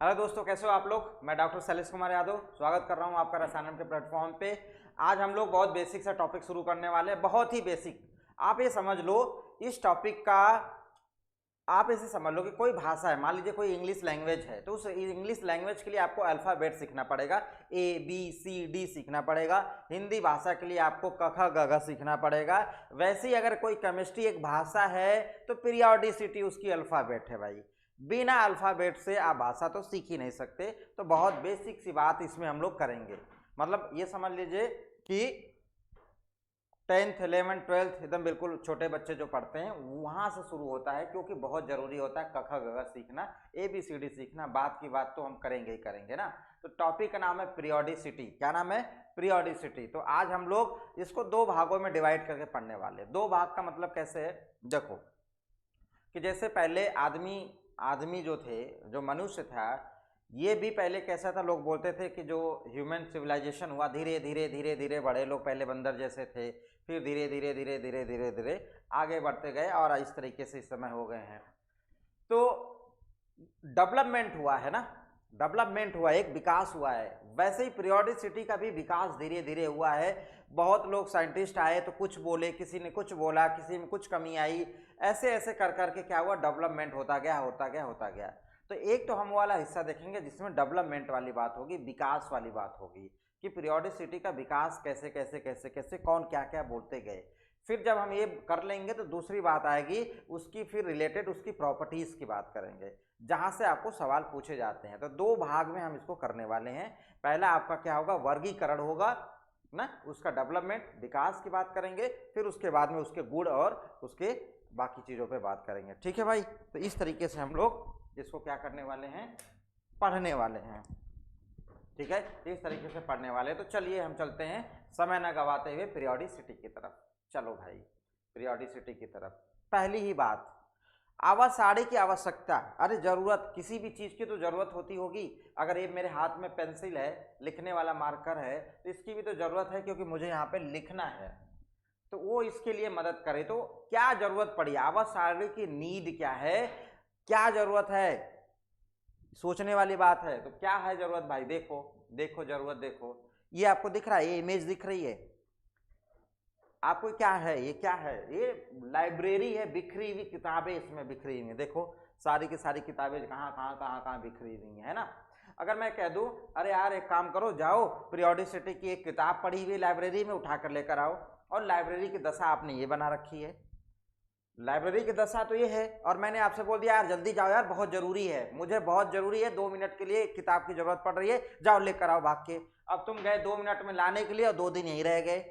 Hello दोस्तों, कैसे हो आप लोग। मैं डॉक्टर शैलेश कुमार यादव स्वागत कर रहा हूं आपका रसायन के प्लेटफॉर्म पे। आज हम लोग बहुत बेसिक सा टॉपिक शुरू करने वाले हैं, बहुत ही बेसिक। आप ये समझ लो इस टॉपिक का, आप ऐसे समझ लो कि कोई भाषा है, मान लीजिए कोई इंग्लिश लैंग्वेज है, तो उस इंग्लिश लैंग्वेज के लिए आपको अल्फ़ाबेट सीखना पड़ेगा, ए बी सी डी सीखना पड़ेगा। हिंदी भाषा के लिए आपको क ख ग घ सीखना पड़ेगा। वैसे ही अगर कोई केमिस्ट्री एक भाषा है तो पीरियोडिसिटी उसकी अल्फ़ाबेट है भाई। बिना अल्फ़ाबेट से आप भाषा तो सीख ही नहीं सकते। तो बहुत बेसिक सी बात इसमें हम लोग करेंगे। मतलब ये समझ लीजिए कि 10th 11th 12th एकदम बिल्कुल छोटे बच्चे जो पढ़ते हैं वहाँ से शुरू होता है, क्योंकि बहुत ज़रूरी होता है क ख ग घ सीखना, ए बी सी डी सीखना। बात की बात तो हम करेंगे ही करेंगे ना। तो टॉपिक का नाम है पीरियोडिसिटी। क्या नाम है? पीरियोडिसिटी। तो आज हम लोग इसको दो भागों में डिवाइड करके पढ़ने वाले हैं। दो भाग का मतलब कैसे है, देखो कि जैसे पहले आदमी आदमी जो थे, जो मनुष्य था, ये भी पहले कैसा था, लोग बोलते थे कि जो ह्यूमन सिविलाइजेशन हुआ धीरे धीरे धीरे धीरे बड़े लोग पहले बंदर जैसे थे, फिर धीरे धीरे धीरे धीरे धीरे धीरे आगे बढ़ते गए और इस तरीके से इस समय हो गए हैं। तो डेवलपमेंट हुआ है ना, डेवलपमेंट हुआ, एक विकास हुआ है। वैसे ही पीरियोडिसिटी का भी विकास धीरे धीरे हुआ है। बहुत लोग साइंटिस्ट आए तो कुछ बोले, किसी ने कुछ बोला, किसी में कुछ कमी आई, ऐसे ऐसे कर करके क्या हुआ, डेवलपमेंट होता गया होता गया होता गया। तो एक तो हम वाला हिस्सा देखेंगे जिसमें डेवलपमेंट वाली बात होगी, विकास वाली बात होगी कि पीरियोडिसिटी का विकास कैसे कैसे कैसे कैसे कौन क्या क्या बोलते गए। फिर जब हम ये कर लेंगे तो दूसरी बात आएगी उसकी, फिर रिलेटेड उसकी प्रॉपर्टीज़ की बात करेंगे, जहाँ से आपको सवाल पूछे जाते हैं। तो दो भाग में हम इसको करने वाले हैं। पहला आपका क्या होगा, वर्गीकरण होगा ना, उसका डेवलपमेंट विकास की बात करेंगे, फिर उसके बाद में उसके गुण और उसके बाकी चीज़ों पे बात करेंगे। ठीक है भाई। तो इस तरीके से हम लोग इसको क्या करने वाले हैं, पढ़ने वाले हैं। ठीक है, इस तरीके से पढ़ने वाले। तो चलिए हम चलते हैं समय न गवाते हुए पीरियोडिसिटी की तरफ। चलो भाई, पीरियोडिसिटी की तरफ। पहली ही बात, आवासाड़ी की आवश्यकता। अरे जरूरत, किसी भी चीज़ की तो जरूरत होती होगी। अगर ये मेरे हाथ में पेंसिल है, लिखने वाला मार्कर है, तो इसकी भी तो जरूरत है, क्योंकि मुझे यहाँ पे लिखना है। तो वो इसके लिए मदद करे। तो क्या जरूरत पड़ी, आवासाड़ी की नीड क्या है, क्या जरूरत है, सोचने वाली बात है। तो क्या है जरूरत भाई, देखो देखो जरूरत देखो। ये आपको दिख रहा है, ये इमेज दिख रही है आपको, क्या है ये, क्या है ये, लाइब्रेरी है, बिखरी हुई किताबें इसमें बिखरी हुई हैं। देखो सारी की सारी किताबें कहाँ कहाँ कहाँ कहाँ बिखरी हुई है ना। अगर मैं कह दूं अरे यार एक काम करो, जाओ पीरियोडिसिटी की एक किताब पढ़ी हुई लाइब्रेरी में उठा कर लेकर आओ, और लाइब्रेरी की दशा आपने ये बना रखी है। लाइब्रेरी की दशा तो ये है, और मैंने आपसे बोल दिया यार जल्दी जाओ यार, बहुत जरूरी है, मुझे बहुत जरूरी है, 2 मिनट के लिए एक किताब की जरूरत पड़ रही है, जाओ लेकर आओ भाग के। अब तुम गए 2 मिनट में लाने के लिए और 2 दिन यहीं रह गए,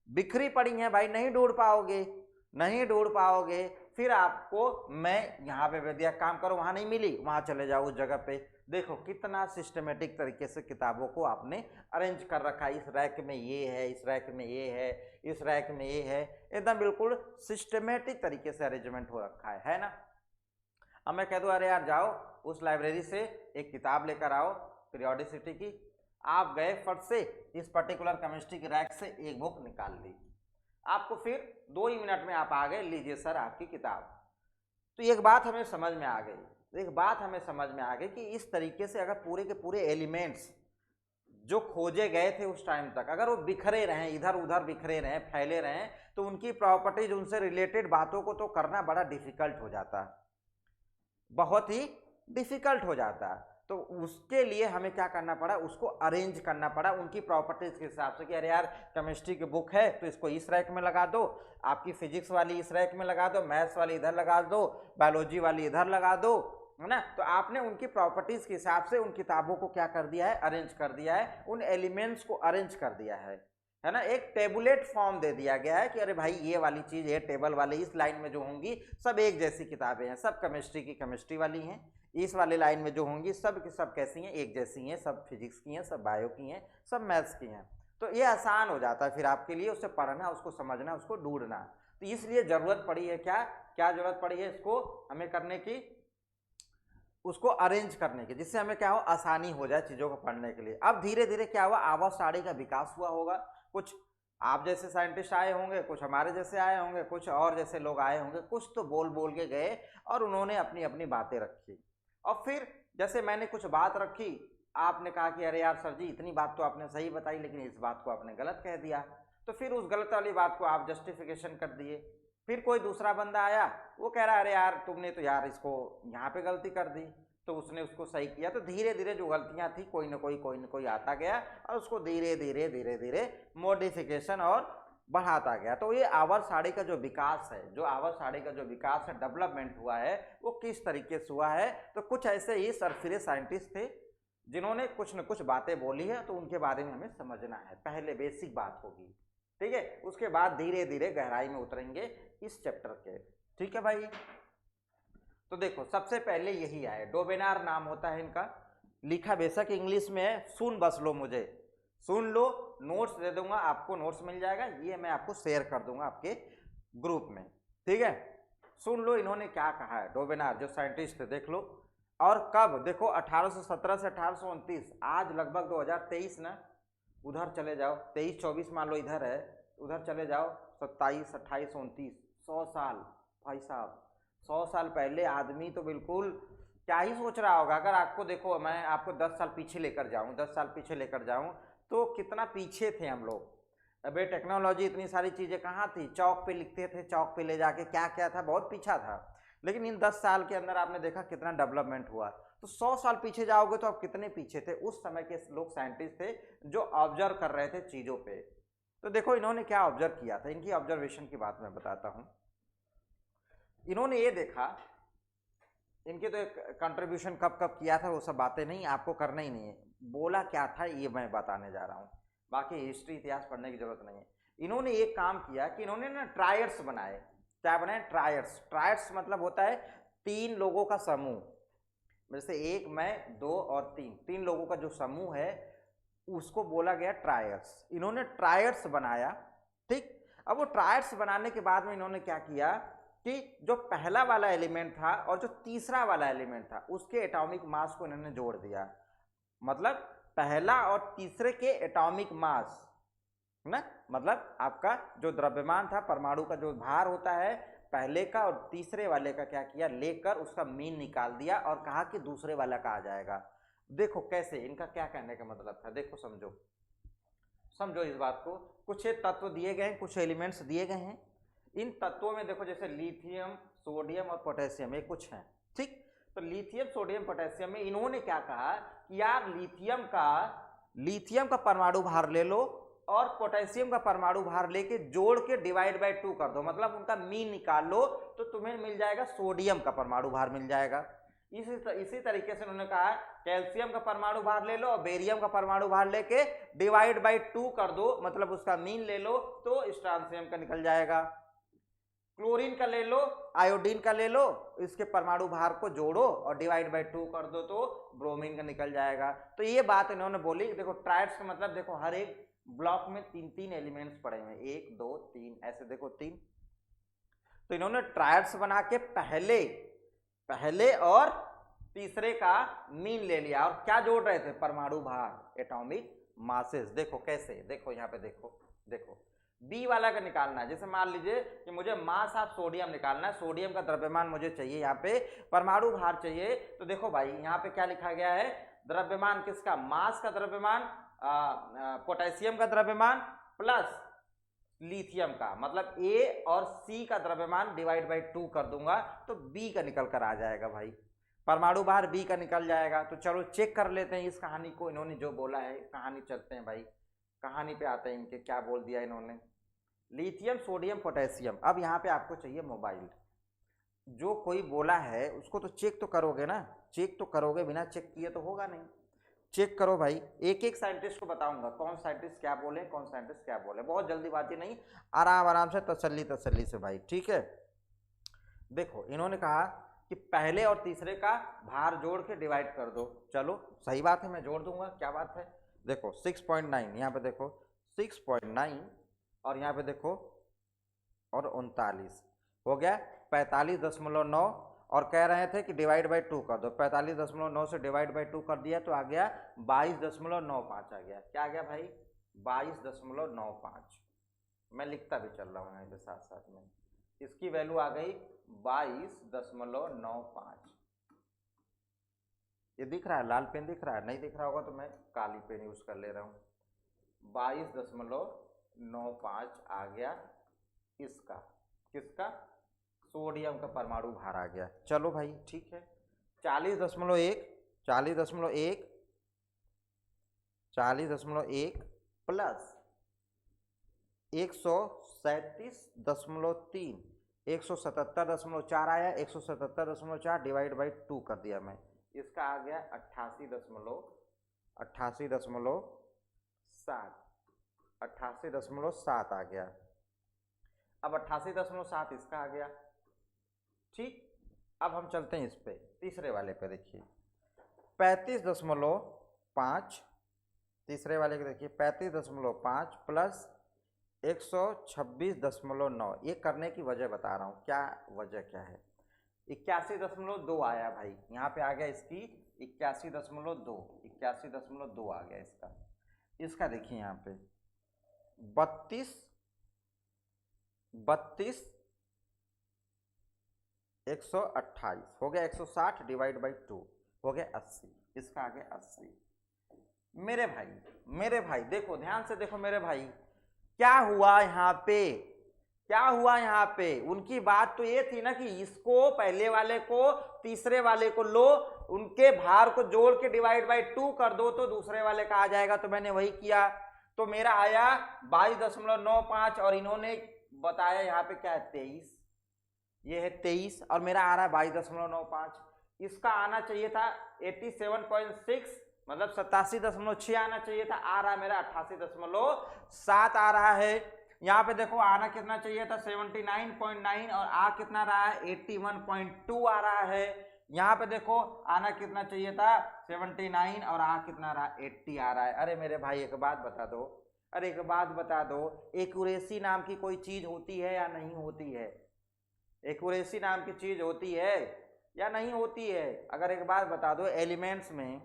बिखरी पड़ी हैं भाई, नहीं ढूंढ पाओगे, नहीं ढूंढ पाओगे। फिर आपको मैं यहाँ पे भेज दिया, काम करो, वहाँ नहीं मिली, वहाँ चले जाओ उस जगह पे। देखो कितना सिस्टमेटिक तरीके से किताबों को आपने अरेंज कर रखा है। इस रैक में ये है, इस रैक में ये है, इस रैक में ये है, एकदम बिल्कुल सिस्टमेटिक तरीके से अरेंजमेंट हो रखा है ना। अब मैं कह दूँ अरे यार जाओ उस लाइब्रेरी से एक किताब लेकर आओ पीरियोडिसिटी की, आप गए फट से इस पर्टिकुलर केमिस्ट्री की रैक से एक बुक निकाल ली, आपको फिर 2 ही मिनट में आप आ गए, लीजिए सर आपकी किताब। तो एक बात हमें समझ में आ गई, एक बात हमें समझ में आ गई कि इस तरीके से अगर पूरे के पूरे एलिमेंट्स जो खोजे गए थे उस टाइम तक, अगर वो बिखरे रहें, इधर उधर बिखरे रहें, फैले रहें, तो उनकी प्रॉपर्टीज, उनसे रिलेटेड बातों को तो करना बड़ा डिफिकल्ट हो जाता, बहुत ही डिफिकल्ट हो जाता। तो उसके लिए हमें क्या करना पड़ा, उसको अरेंज करना पड़ा उनकी प्रॉपर्टीज के हिसाब से कि अरे यार केमिस्ट्री की बुक है तो इसको इस रैक में लगा दो, आपकी फिजिक्स वाली इस रैक में लगा दो, मैथ्स वाली इधर लगा दो, बायोलॉजी वाली इधर लगा दो, है ना। तो आपने उनकी प्रॉपर्टीज के हिसाब से उन किताबों को क्या कर दिया है, अरेंज कर दिया है, उन एलिमेंट्स को अरेंज कर दिया है ना। एक टेबुलेट फॉर्म दे दिया गया है कि अरे भाई ये वाली चीज, ये टेबल वाले इस लाइन में जो होंगी सब एक जैसी किताबें हैं, सब केमिस्ट्री की केमिस्ट्री वाली हैं, इस वाले लाइन में जो होंगी सब की सब कैसी हैं, एक जैसी हैं, सब फिजिक्स की हैं, सब बायो की हैं, सब मैथ्स की हैं। तो ये आसान हो जाता है फिर आपके लिए उसे पढ़ना, उसको समझना, उसको ढूंढना। तो इसलिए जरूरत पड़ी है, क्या क्या जरूरत पड़ी है इसको हमें करने की, उसको अरेंज करने की, जिससे हमें क्या हो, आसानी हो जाए चीज़ों को पढ़ने के लिए। अब धीरे धीरे क्या हुआ, आवासाड़ी का विकास हुआ होगा, कुछ आप जैसे साइंटिस्ट आए होंगे, कुछ हमारे जैसे आए होंगे, कुछ और जैसे लोग आए होंगे, कुछ तो बोल बोल के गए और उन्होंने अपनी अपनी बातें रखी, और फिर जैसे मैंने कुछ बात रखी, आपने कहा कि अरे यार सर जी इतनी बात तो आपने सही बताई लेकिन इस बात को आपने गलत कह दिया, तो फिर उस गलत वाली बात को आप जस्टिफिकेशन कर दिए। फिर कोई दूसरा बंदा आया, वो कह रहा है अरे यार तुमने तो यार इसको यहाँ पे गलती कर दी, तो उसने उसको सही किया। तो धीरे धीरे जो गलतियां थी कोई ना कोई आता गया और उसको धीरे धीरे मॉडिफिकेशन और बढ़ाता गया। तो ये आवर साड़ी का जो विकास है, जो आवर साड़ी का जो विकास है, डेवलपमेंट हुआ है, वो किस तरीके से हुआ है। तो कुछ ऐसे ही सरफिरे साइंटिस्ट थे जिन्होंने कुछ न कुछ बातें बोली है, तो उनके बारे में हमें समझना है। पहले बेसिक बात होगी, ठीक है, उसके बाद धीरे धीरे गहराई में उतरेंगे इस चैप्टर के, ठीक है भाई। तो देखो सबसे पहले यही आए, डोबेनार नाम होता है इनका, लिखा बेशक इंग्लिश में है, सुन बस लो, मुझे सुन लो, नोट्स दे दूंगा आपको, नोट्स मिल जाएगा, ये मैं आपको शेयर कर दूंगा आपके ग्रुप में, ठीक है। सुन लो इन्होंने क्या कहा है, डोबेनार जो साइंटिस्ट थे, देख लो। और कब, देखो 1817 से 1829, आज लगभग 2023 ना, उधर चले जाओ, 23-24 मान लो इधर है, उधर चले जाओ 27, 28, 29, 100 साल भाई साहब, 100 साल पहले आदमी तो बिल्कुल क्या ही सोच रहा होगा। अगर आपको देखो, मैं आपको 10 साल पीछे लेकर जाऊं, 10 साल पीछे लेकर जाऊं, तो कितना पीछे थे हम लोग। अबे टेक्नोलॉजी इतनी सारी चीज़ें कहाँ थी, चौक पे लिखते थे, चौक पे ले जाके क्या क्या था, बहुत पीछा था। लेकिन इन 10 साल के अंदर आपने देखा कितना डेवलपमेंट हुआ। तो 100 साल पीछे जाओगे तो आप कितने पीछे थे। उस समय के लोग साइंटिस्ट थे जो ऑब्जर्व कर रहे थे चीज़ों पे। तो देखो इन्होंने क्या ऑब्जर्व किया था, इनकी ऑब्जर्वेशन की बात मैं बताता हूँ। इन्होंने ये देखा, इनके तो एक कंट्रीब्यूशन कब कब किया था वो सब बातें नहीं, आपको करना ही नहीं है, बोला क्या था ये मैं बताने जा रहा हूँ, बाकी हिस्ट्री इतिहास पढ़ने की जरूरत नहीं है। इन्होंने एक काम किया कि इन्होंने ना ट्रायर्स बनाए। क्या बनाए, ट्रायर्स। ट्रायर्स मतलब होता है 3 लोगों का समूह, जैसे 1, मैं, 2 और 3, 3 लोगों का जो समूह है उसको बोला गया ट्रायर्स। इन्होंने ट्रायर्स बनाया, ठीक। अब वो ट्रायर्स बनाने के बाद में इन्होंने क्या किया कि जो पहला वाला एलिमेंट था और जो तीसरा वाला एलिमेंट था उसके एटॉमिक मास को इन्होंने जोड़ दिया। मतलब पहला और तीसरे के एटॉमिक मास ना, मतलब आपका जो द्रव्यमान था, परमाणु का जो भार होता है, पहले का और तीसरे वाले का क्या किया, लेकर उसका मीन निकाल दिया और कहा कि दूसरे वाला का आ जाएगा। देखो कैसे, इनका क्या कहने का मतलब था, देखो समझो, समझो इस बात को। कुछ तत्व दिए गए हैं, कुछ एलिमेंट्स दिए गए हैं। इन तत्वों में देखो जैसे लिथियम, सोडियम और पोटेशियम, ये कुछ हैं, ठीक। तो लिथियम, सोडियम, पोटेशियम में इन्होंने क्या कहा कि यार लिथियम का परमाणु भार ले लो और पोटेशियम का परमाणु भार लेके जोड़ के डिवाइड बाय 2 कर दो, मतलब उनका मीन निकाल लो, तो तुम्हें मिल जाएगा सोडियम का परमाणु भार मिल जाएगा। इसी तरीके से उन्होंने कहा कैल्शियम का परमाणु भार ले लो और बेरियम का परमाणु भार लेके डिवाइड बाय 2 कर दो, मतलब उसका मीन ले लो तो स्ट्रांसियम का निकल जाएगा। क्लोरीन का ले लो, आयोडीन का ले लो, इसके परमाणु भार को जोड़ो और डिवाइड बाय 2 कर दो तो ब्रोमीन का निकल जाएगा। तो ये बात इन्होंने बोली। देखो ट्रायड्स का मतलब, देखो हर एक ब्लॉक में 3-3 एलिमेंट्स पड़े हुए, 1 2 3, ऐसे देखो 3। तो इन्होंने ट्रायड्स बना के पहले और तीसरे का मीन ले लिया और क्या जोड़ रहे थे, परमाणु भार, एटॉमिक मासेस। देखो कैसे, देखो यहाँ पे देखो बी वाला का निकालना है। जैसे मान लीजिए कि मुझे मास ऑफ सोडियम निकालना है, सोडियम का द्रव्यमान मुझे चाहिए, यहाँ पे परमाणु भार चाहिए। तो देखो भाई यहाँ पे क्या लिखा गया है, द्रव्यमान किसका, मास का द्रव्यमान, पोटेशियम का द्रव्यमान प्लस लिथियम का, मतलब ए और सी का द्रव्यमान डिवाइड बाई 2 कर दूंगा तो बी का निकल कर आ जाएगा भाई, परमाणु भार बी का निकल जाएगा। तो चलो चेक कर लेते हैं इस कहानी को, इन्होंने जो बोला है, कहानी चलते हैं भाई, कहानी पे आते हैं इनके, क्या बोल दिया इन्होंने। Lithium, sodium, potassium. अब यहाँ पे आपको चाहिए मोबाइल, जो कोई बोला है उसको तो चेक तो करोगे ना, चेक तो करोगे, बिना चेक किए तो होगा नहीं। चेक करो भाई, एक एक साइंटिस्ट को बताऊंगा कौन साइंटिस्ट क्या बोले, कौन साइंटिस्ट क्या बोले, बहुत जल्दीबाजी नहीं, आराम आराम से तसल्ली से भाई, ठीक है। देखो इन्होंने कहा कि पहले और तीसरे का भार जोड़ के डिवाइड कर दो। चलो सही बात है, मैं जोड़ दूंगा, क्या बात है। देखो 6.9, यहाँ पे देखो 6.9 और यहाँ पे देखो और 39 हो गया 45.9, और कह रहे थे कि डिवाइड बाई 2 कर दो। 45.9 से डिवाइड बाई 2 कर दिया तो आ गया 22.95 आ गया। क्या आ गया भाई, 22.95। मैं लिखता भी चल रहा हूँ यहाँ पे साथ साथ में, इसकी वैल्यू आ गई 22.95। ये दिख रहा है, लाल पेन दिख रहा है, नहीं दिख रहा होगा तो मैं काली पेन यूज कर ले रहा हूँ। 22.95 आ गया इसका, किसका, सोडियम का परमाणु भार आ गया। चलो भाई ठीक है, 40.1 प्लस 137.3 177.4 आया, 177.4 डिवाइड बाई 2 कर दिया मैं, इसका आ गया 88.7 आ गया। अब 88.7 इसका आ गया, ठीक। अब हम चलते हैं इस पे, तीसरे वाले पे देखिए 35.5, तीसरे वाले को देखिए 35.5 प्लस 126.9। ये करने की वजह बता रहा हूँ, क्या वजह क्या है। 81.2 आया भाई, यहाँ पे आ गया इसकी 81.2 आ गया इसका। इसका देखिए यहाँ पे 32 128 हो गया, 160 डिवाइड बाई 2 हो गया 80, इसका आ गया 80। मेरे भाई देखो ध्यान से देखो मेरे भाई, क्या हुआ यहाँ पे, उनकी बात तो ये थी ना कि इसको पहले वाले को तीसरे वाले को लो, उनके भार को जोड़ के डिवाइड बाई 2 कर दो तो दूसरे वाले का आ जाएगा। तो मैंने वही किया, तो मेरा आया 22.95 और इन्होंने बताया यहाँ पे क्या है 23, ये है 23 और मेरा आ रहा है 22.95। इसका आना चाहिए था 87.6 मतलब 87.6 आना चाहिए था, आ रहा है मेरा 88.7 आ रहा है। यहाँ पे देखो आना कितना चाहिए था 79.9 और आ कितना रहा है 81.2 आ रहा है। यहाँ पे देखो आना कितना चाहिए था 79 और आ कितना रहा 80 आ रहा है। अरे मेरे भाई एक बात बता दो, एक्यूरेसी नाम की कोई चीज होती है या नहीं होती है? एक्यूरेसी नाम की चीज होती है या नहीं होती है? अगर एक बात बता दो, एलिमेंट्स में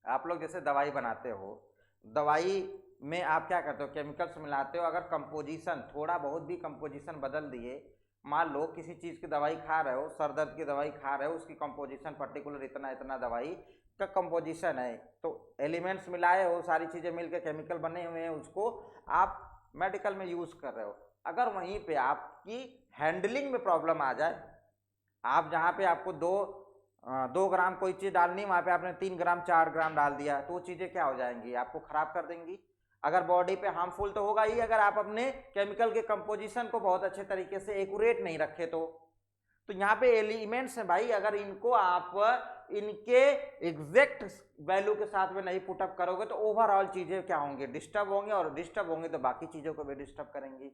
आप लोग जैसे दवाई बनाते हो, दवाई में आप क्या करते हो, केमिकल्स मिलाते हो। अगर कंपोजिशन थोड़ा बहुत भी कंपोजिशन बदल दिए, मान लो किसी चीज़ की दवाई खा रहे हो, सर दर्द की दवाई खा रहे हो, उसकी कंपोजिशन पर्टिकुलर इतना दवाई का कंपोजिशन है, तो एलिमेंट्स मिलाए हो, सारी चीज़ें मिलकर केमिकल बने हुए हैं, उसको आप मेडिकल में यूज़ कर रहे हो। अगर वहीं पे आपकी हैंडलिंग में प्रॉब्लम आ जाए, आप जहाँ पे आपको 2 ग्राम कोई चीज़ डालनी, वहाँ पे आपने 3 ग्राम 4 ग्राम डाल दिया, तो वो चीज़ें क्या हो जाएंगी, आपको ख़राब कर देंगी। अगर बॉडी पे हार्मफुल तो होगा ही, अगर आप अपने केमिकल के कंपोजिशन को बहुत अच्छे तरीके से एक्यूरेट नहीं रखे तो यहाँ पे एलिमेंट्स हैं भाई, अगर इनको आप इनके एग्जैक्ट वैल्यू के साथ में नहीं पुटअप करोगे तो ओवरऑल चीज़ें क्या होंगी, डिस्टर्ब होंगे, और डिस्टर्ब होंगे तो बाकी चीज़ों को भी डिस्टर्ब करेंगी।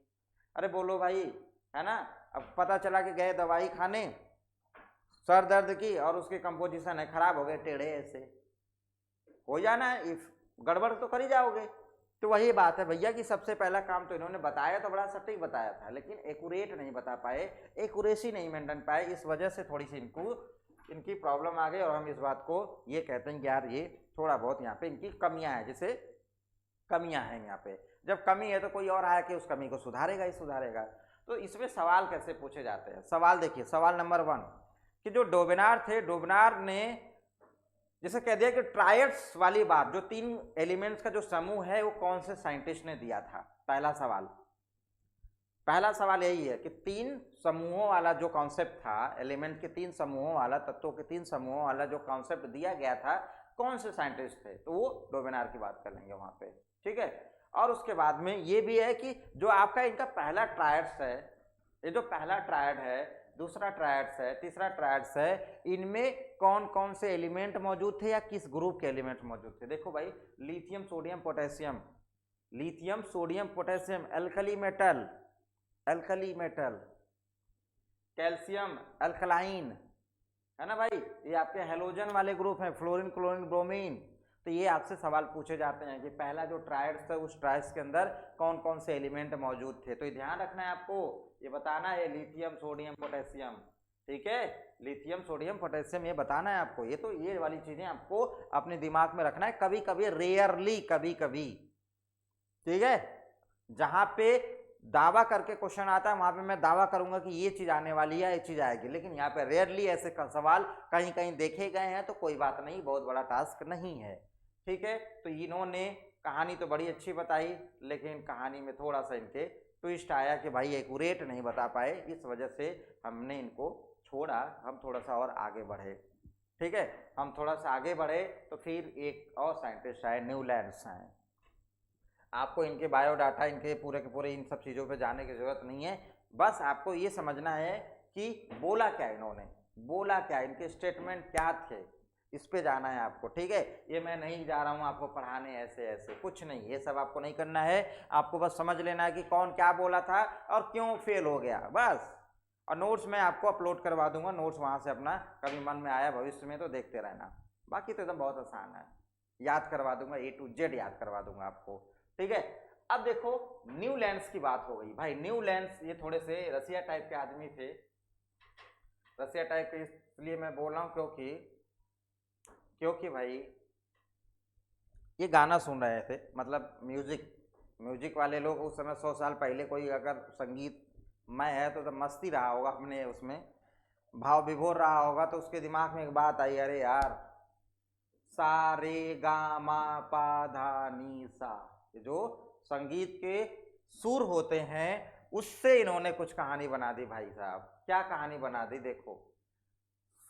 अरे बोलो भाई, है ना। अब पता चला कि गए दवाई खाने सर दर्द की और उसके कंपोजिशन है खराब हो गए, टेढ़े ऐसे हो जाना है, इफ गड़बड़ तो कर ही जाओगे। तो वही बात है भैया कि सबसे पहला काम तो इन्होंने बताया तो बड़ा सटीक बताया था, लेकिन एक्यूरेट नहीं बता पाए, एक्यूरेसी नहीं मेंटेन पाए, इस वजह से थोड़ी सी इनकी प्रॉब्लम आ गई। और हम इस बात को ये कहते हैं कि यार ये थोड़ा बहुत यहाँ पे इनकी कमियां हैं, जैसे कमियां हैं यहाँ पे। जब कमी है तो कोई और आया कि उस कमी को सुधारेगा ही सुधारेगा। तो इसमें सवाल कैसे पूछे जाते हैं, सवाल देखिए, सवाल नंबर 1 कि जो डोबेनार थे, डोबेनार ने जैसे कह दिया कि ट्रायड्स वाली बात, जो 3 एलिमेंट्स का जो समूह है वो कौन से साइंटिस्ट ने दिया था। पहला सवाल यही है कि 3 समूहों वाला जो कॉन्सेप्ट था, एलिमेंट के 3 समूहों वाला, तत्वों के 3 समूहों वाला जो कॉन्सेप्ट दिया गया था, कौन से साइंटिस्ट थे, तो वो डोबेनार की बात कर लेंगे वहां पे, ठीक है। और उसके बाद में ये भी है कि जो आपका इनका पहला ट्रायड्स है, ये जो पहला ट्रायड है, दूसरा ट्रायड्स है, तीसरा ट्रायड्स है, इनमें कौन कौन से एलिमेंट मौजूद थे या किस ग्रुप के एलिमेंट मौजूद थे। देखो भाई, lithium sodium potassium, alkali metal, calcium alkaline, है ना भाई, ये आपके हेलोजन वाले ग्रुप हैं, फ्लोरीन क्लोरीन ब्रोमीन। तो ये आपसे सवाल पूछे जाते हैं कि पहला जो ट्रायड्स था उस ट्रायड्स के अंदर कौन कौन से एलिमेंट मौजूद थे। तो ये ध्यान रखना है आपको, ये बताना है लिथियम सोडियम पोटेशियम, ठीक है, लिथियम सोडियम पोटेशियम ये बताना है आपको। ये तो ये वाली चीजें आपको अपने दिमाग में रखना है, कभी कभी रेयरली, कभी कभी, ठीक है। जहां पे दावा करके क्वेश्चन आता है, वहां पे मैं दावा करूंगा कि ये चीज आने वाली है, ये चीज आएगी, लेकिन यहाँ पे रेयरली ऐसे सवाल कहीं कहीं देखे गए हैं, तो कोई बात नहीं, बहुत बड़ा टास्क नहीं है। ठीक है, तो इन्होंने कहानी तो बड़ी अच्छी बताई, लेकिन कहानी में थोड़ा सा इनके ट्विस्ट आया कि भाई एक्यूरेट नहीं बता पाए, इस वजह से हमने इनको छोड़ा, हम थोड़ा सा और आगे बढ़े। ठीक है, हम थोड़ा सा आगे बढ़े तो फिर एक और साइंटिस्ट आए, न्यूलैंड्स आए। आपको इनके बायोडाटा, इनके पूरे के पूरे इन सब चीज़ों पे जाने की ज़रूरत नहीं है, बस आपको ये समझना है कि बोला क्या इन्होंने, बोला क्या, इनके स्टेटमेंट क्या थे, इस पे जाना है आपको। ठीक है, ये मैं नहीं जा रहा हूँ आपको पढ़ाने ऐसे ऐसे, कुछ नहीं, ये सब आपको नहीं करना है, आपको बस समझ लेना है कि कौन क्या बोला था और क्यों फेल हो गया, बस। और नोट्स मैं आपको अपलोड करवा दूंगा, नोट्स वहाँ से अपना कभी मन में आया भविष्य में तो देखते रहना, बाकी तो एकदम बहुत आसान है, याद करवा दूंगा, A to Z याद करवा दूंगा आपको। ठीक है, अब देखो न्यूलैंड्स की बात हो गई भाई। न्यूलैंड्स ये थोड़े से रसिया टाइप के आदमी थे, रसिया टाइप के इसलिए मैं बोल रहा हूँ क्योंकि भाई ये गाना सुन रहे थे, मतलब म्यूजिक वाले लोग उस समय 100 साल पहले कोई अगर संगीत में है तो मस्ती रहा होगा, हमने उसमें भाव विभोर रहा होगा, तो उसके दिमाग में एक बात आई, अरे यार सा रे गा मा पा धा नी सा, जो संगीत के सुर होते हैं उससे इन्होंने कुछ कहानी बना दी भाई साहब। क्या कहानी बना दी, देखो,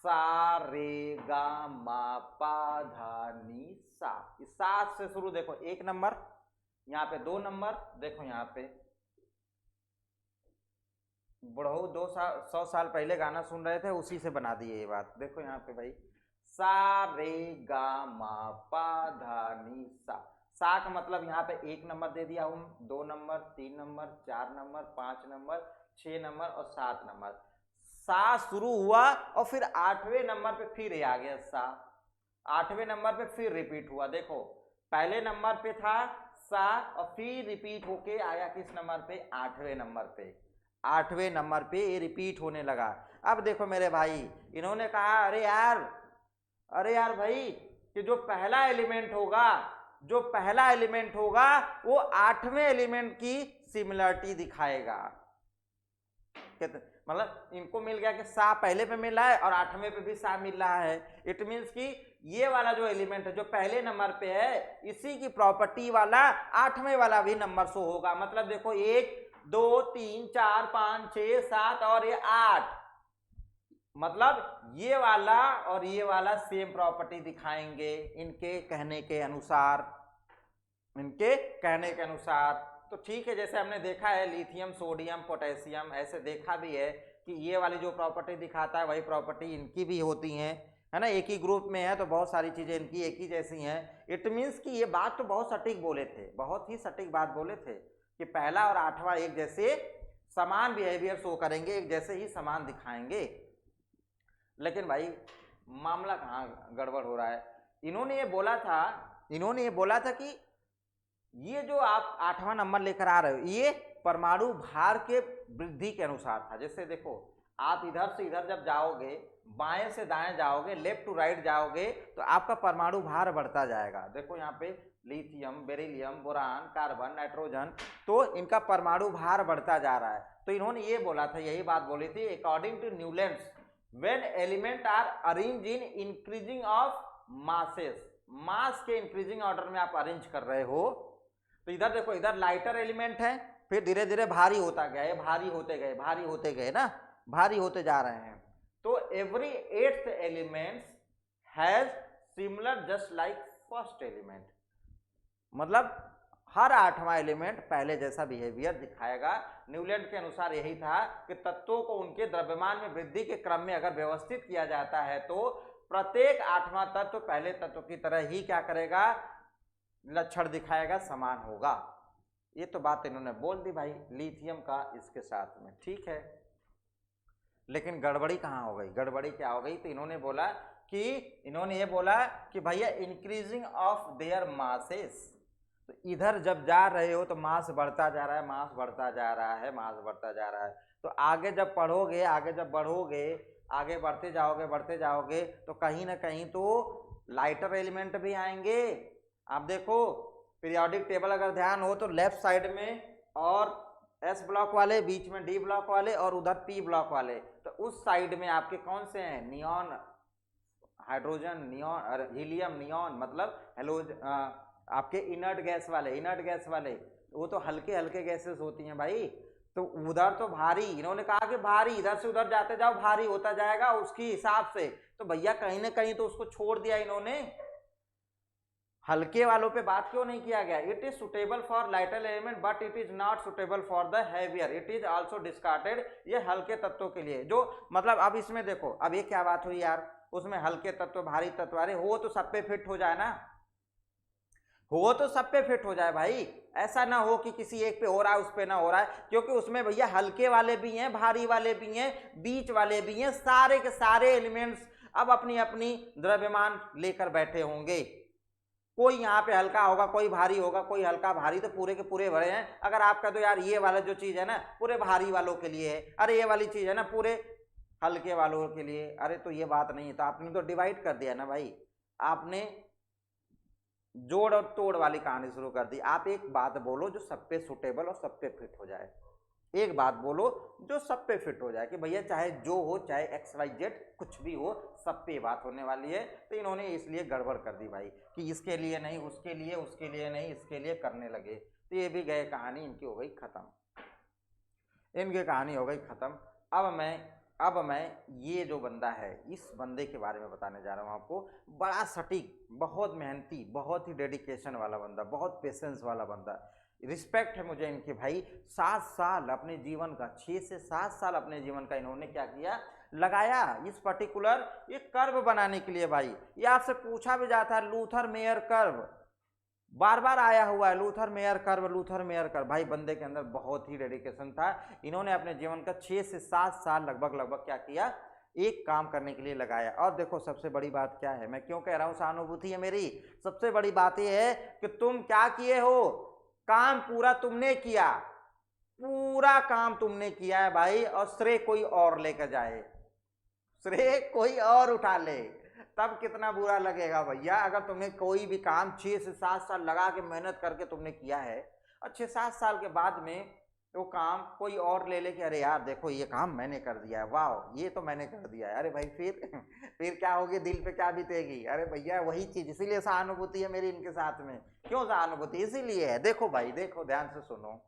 सा रे गा मा पा धा नी सा, इस सा से शुरू, देखो 1 नंबर, यहाँ पे 2 नंबर, देखो यहाँ पे बुढ़ऊ 100 साल पहले गाना सुन रहे थे, उसी से बना दिए ये बात। देखो यहाँ पे भाई सा रे गा मा पा धा नी सा, सा का मतलब यहाँ पे 1 नंबर दे दिया हूँ, 2 number, 3 number, 4 number, 5 number, 6 number और 7 नंबर। सा शुरू हुआ और फिर 8वें नंबर पे फिर ये आ गया सा, 8वें नंबर पे फिर रिपीट हुआ। देखो पहले नंबर पे था सा और फिर रिपीट होके आया किस नंबर पे, 8वें नंबर पे, 8वें नंबर पे ये रिपीट होने लगा। अब देखो मेरे भाई, इन्होंने कहा अरे यार भाई कि जो पहला एलिमेंट होगा वो 8वें एलिमेंट की सिमिलरिटी दिखाएगा। मतलब इनको मिल गया कि सा पहले पे मिल रहा है और 8वें पे भी सा मिल रहा है, इट मीन्स कि ये वाला जो एलिमेंट है जो पहले नंबर पे है, इसी की प्रॉपर्टी वाला 8वें वाला भी नंबर शो होगा। मतलब देखो 1 2 3 4 5 6 7 और ये 8, मतलब ये वाला और ये वाला सेम प्रॉपर्टी दिखाएंगे इनके कहने के अनुसार। तो ठीक है, जैसे हमने देखा है लिथियम, सोडियम, पोटेशियम, ऐसे देखा भी है कि ये वाली जो प्रॉपर्टी दिखाता है वही प्रॉपर्टी इनकी भी होती हैं, है ना, एक ही ग्रुप में है तो बहुत सारी चीजें इनकी एक ही जैसी हैं। इट मीन्स कि ये बात तो बहुत सटीक बोले थे, बहुत ही सटीक बात बोले थे कि पहला और 8वां एक जैसे समान बिहेवियर शो करेंगे, एक जैसे ही समान दिखाएंगे। लेकिन भाई मामला कहाँ गड़बड़ हो रहा है। इन्होंने ये बोला था कि ये जो आप 8वां नंबर लेकर आ रहे हो ये परमाणु भार के वृद्धि के अनुसार था। जैसे देखो आप इधर से इधर जब जाओगे, बाएं से दाएं जाओगे, लेफ्ट टू राइट जाओगे तो आपका परमाणु भार बढ़ता जाएगा। देखो यहाँ पे lithium, beryllium, boron, carbon, nitrogen, तो इनका परमाणु भार बढ़ता जा रहा है। तो इन्होंने ये बोला था, यही बात बोली थी, according to Newlands when element are arrange in increasing of masses, mass के इंक्रीजिंग ऑर्डर में आप अरेंज कर रहे हो, तो इधर देखो, इधर लाइटर एलिमेंट है, फिर धीरे धीरे भारी होता गया, ये भारी होते गए ना, भारी होते जा रहे हैं। तो every 8th element has similar just like first element, मतलब हर 8वां एलिमेंट पहले जैसा बिहेवियर दिखाएगा। न्यूलैंड के अनुसार यही था कि तत्वों को उनके द्रव्यमान में वृद्धि के क्रम में अगर व्यवस्थित किया जाता है तो प्रत्येक 8वां तत्व पहले तत्व की तरह ही क्या करेगा, लक्षण दिखाएगा, समान होगा। ये तो बात इन्होंने बोल दी भाई लिथियम का इसके साथ में, ठीक है। लेकिन गड़बड़ी कहाँ हो गई, गड़बड़ी क्या हो गई, तो इन्होंने ये बोला कि भैया इंक्रीजिंग ऑफ देयर मासेस, तो इधर जब जा रहे हो तो मास बढ़ता जा रहा है, मास बढ़ता जा रहा है। तो आगे जब पढ़ोगे, आगे बढ़ते जाओगे तो कहीं ना कहीं तो लाइटर एलिमेंट भी आएंगे। आप देखो पीरियोडिक टेबल अगर ध्यान हो तो लेफ्ट साइड में और एस ब्लॉक वाले, बीच में डी ब्लॉक वाले और उधर पी ब्लॉक वाले। तो उस साइड में आपके कौन से हैं, neon, hydrogen, neon, helium, neon मतलब हेलोज, आपके इनर्ट गैस वाले, इनर्ट गैस वाले वो तो हल्के हल्के गैसेस होती हैं भाई। तो उधर तो भारी, इन्होंने कहा कि भारी, इधर से उधर जाते जाओ भारी होता जाएगा उसकी हिसाब से। तो भैया कहीं ना कहीं तो उसको छोड़ दिया इन्होंने, हल्के वालों पे बात क्यों नहीं किया गया। It is suitable for lighter element but it is not suitable for the heavier, it is also discarded. ये हल्के तत्वों के लिए जो मतलब, अब इसमें देखो, अब ये क्या बात हुई यार, उसमें हल्के तत्व भारी तत्व, अरे हो तो सब पे फिट हो जाए ना, हो तो सब पे फिट हो जाए भाई। ऐसा ना हो कि किसी एक पे हो रहा है उस पे ना हो रहा है, क्योंकि उसमें भैया हल्के वाले भी हैं, भारी वाले भी हैं, बीच वाले भी हैं, सारे के सारे एलिमेंट्स अब अपनी अपनी द्रव्यमान लेकर बैठे होंगे। कोई यहाँ पे हल्का होगा, कोई भारी होगा, कोई हल्का भारी, तो पूरे के पूरे भरे हैं। अगर आप कह दो यार ये वाला जो चीज है ना पूरे भारी वालों के लिए है, अरे ये वाली चीज है ना पूरे हल्के वालों के लिए, अरे तो ये बात नहीं है। तो आपने तो डिवाइड कर दिया ना भाई, आपने जोड़ और तोड़ वाली कहानी शुरू कर दी। आप एक बात बोलो जो सब पे सुटेबल और सब पे फिट हो जाए, एक बात बोलो जो सब पे फिट हो जाए कि भैया चाहे जो हो, चाहे एक्स वाई जेड कुछ भी हो, सब पे बात होने वाली है। तो इन्होंने इसलिए गड़बड़ कर दी भाई कि इसके लिए नहीं, उसके लिए, उसके लिए नहीं, इसके लिए करने लगे। तो ये भी गए, कहानी इनकी हो गई खत्म, इनकी कहानी हो गई खत्म। अब मैं ये जो बंदा है, इस बंदे के बारे में बताने जा रहा हूँ आपको। बड़ा सटीक, बहुत मेहनती, बहुत ही डेडिकेशन वाला बंदा, बहुत पेशेंस वाला बंदा। रिस्पेक्ट है मुझे इनकी भाई। 7 साल अपने जीवन का, 6 से 7 साल अपने जीवन का इन्होंने क्या किया, लगाया इस पर्टिकुलर ये कर्व बनाने के लिए भाई। ये आपसे पूछा भी जाता है, लूथर मेयर कर्व बार बार आया हुआ है, Luther mayor curve, Luther mayor curve. भाई बंदे के अंदर बहुत ही डेडिकेशन था। इन्होंने अपने जीवन का 6 से 7 साल लगभग क्या किया, एक काम करने के लिए लगाया। और देखो सबसे बड़ी बात क्या है, मैं क्यों कह रहा हूं सहानुभूति है मेरी, सबसे बड़ी बात यह है कि तुम क्या किए हो, काम पूरा तुमने किया, पूरा काम तुमने किया है भाई। और श्रेय कोई और लेकर जाए, श्रेय कोई और उठा ले, तब कितना बुरा लगेगा भैया। अगर तुमने कोई भी काम 6 से 7 साल लगा के मेहनत करके तुमने किया है और 6-7 साल के बाद में वो काम कोई और ले ले कि अरे यार देखो ये काम मैंने कर दिया है, वाह ये तो मैंने कर दिया है, अरे भाई फिर क्या होगी, दिल पे क्या बीतेगी। अरे भैया वही चीज, इसीलिए सहानुभूति है मेरी इनके साथ में। क्यों सहानुभूति, इसीलिए है। देखो भाई देखो, ध्यान से सुनो,